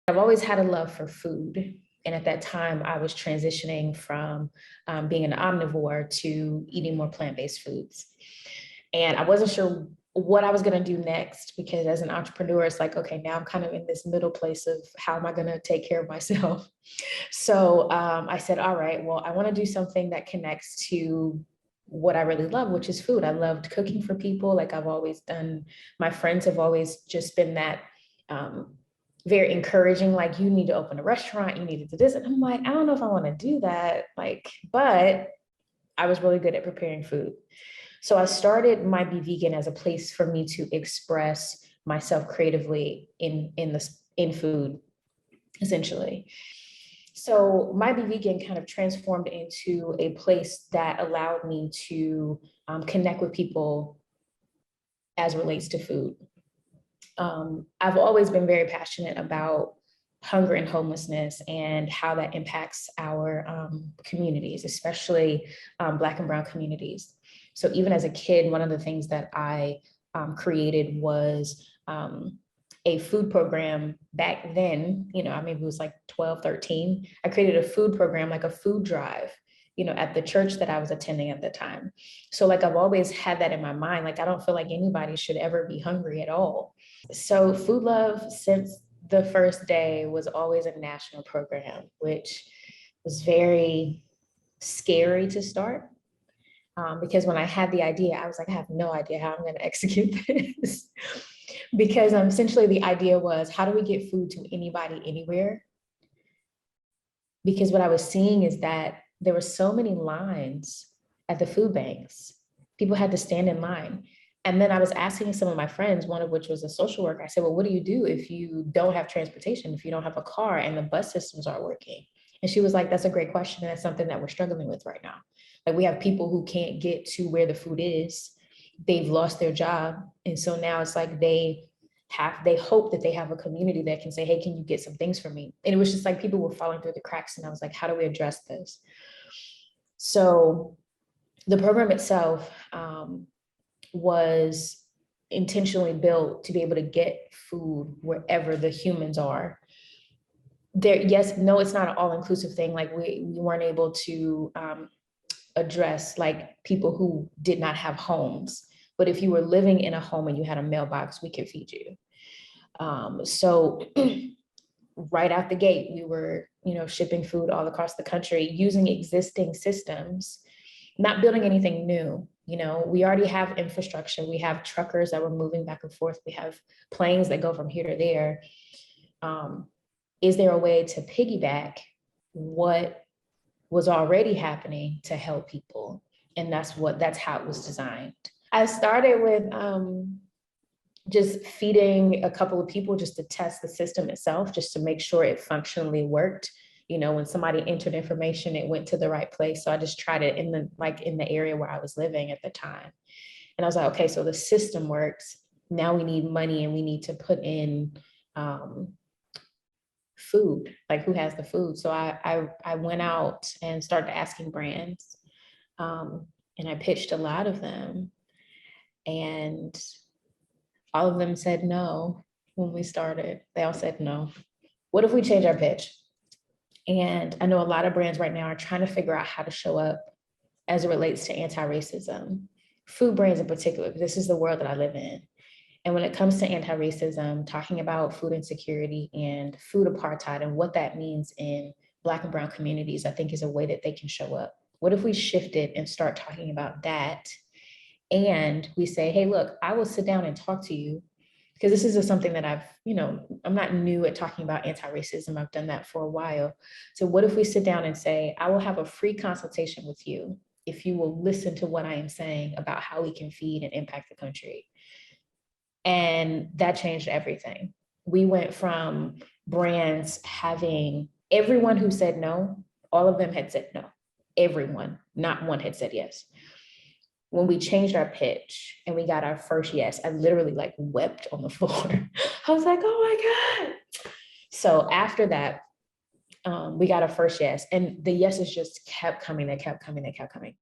I've always had a love for food. And at that time, I was transitioning from being an omnivore to eating more plant-based foods. And I wasn't sure what I was going to do next, because as an entrepreneur, it's like, okay, now I'm kind of in this middle place of how am I going to take care of myself? So I said, all right, well, I want to do something that connects to what I really love, which is food. I loved cooking for people. Like I've always done, my friends have always just been that very encouraging, like you need to open a restaurant, you need to do this. And I'm like, I don't know if I want to do that. Like, but I was really good at preparing food. So I started Might Be Vegan as a place for me to express myself creatively in food, essentially. So Might Be Vegan kind of transformed into a place that allowed me to connect with people as relates to food. I've always been very passionate about hunger and homelessness and how that impacts our communities, especially Black and Brown communities. So even as a kid, one of the things that I created was a food program back then, I maybe it was like 12, 13. I created a food program, like a food drive, at the church that I was attending at the time. So like, I've always had that in my mind. Like, I don't feel like anybody should ever be hungry at all. So Food Love, since the first day, was always a national program, which was very scary to start. Because when I had the idea, I was like, I have no idea how I'm going to execute this. Because essentially the idea was, how do we get food to anybody, anywhere? Because what I was seeing is that there were so many lines at the food banks. People had to stand in line. And then I was asking some of my friends, one of which was a social worker. I said, well, what do you do if you don't have transportation, if you don't have a car and the bus systems aren't working? And she was like, that's a great question. And that's something that we're struggling with right now. Like, we have people who can't get to where the food is. They've lost their job. And so now it's like they hope that they have a community that can say, hey, can you get some things for me? And it was just like people were falling through the cracks. And I was like, how do we address this? So the program itself was intentionally built to be able to get food wherever the humans are. There, yes, no, it's not an all-inclusive thing. Like we weren't able to address like people who did not have homes. But if you were living in a home and you had a mailbox, we could feed you. So right out the gate, we were, shipping food all across the country using existing systems, not building anything new. We already have infrastructure. We have truckers that were moving back and forth. We have planes that go from here to there. Is there a way to piggyback what was already happening to help people? And that's how it was designed. I started with just feeding a couple of people just to test the system itself, just to make sure it functionally worked. When somebody entered information, it went to the right place. So I just tried it in the area where I was living at the time. And I was like, okay, so the system works. Now we need money and we need to put in food, like who has the food? So I went out and started asking brands, and I pitched a lot of them, and all of them said no. When we started, they all said no. What if we change our pitch? And I know a lot of brands right now are trying to figure out how to show up as it relates to anti-racism, food brands in particular. This is the world that I live in. And when it comes to anti-racism, talking about food insecurity and food apartheid and what that means in Black and Brown communities, I think is a way that they can show up. What if we shifted and start talking about that? And we say, hey, look, I will sit down and talk to you, because this is something that I'm not new at talking about anti-racism. I've done that for a while. So what if we sit down and say, I will have a free consultation with you if you will listen to what I am saying about how we can feed and impact the country. And that changed everything. We went from brands having everyone who said no, all of them had said no. Everyone, not one had said yes. When we changed our pitch and we got our first yes, I literally wept on the floor. I was like, oh my God. So after that, we got our first yes, and the yeses just kept coming. They kept coming.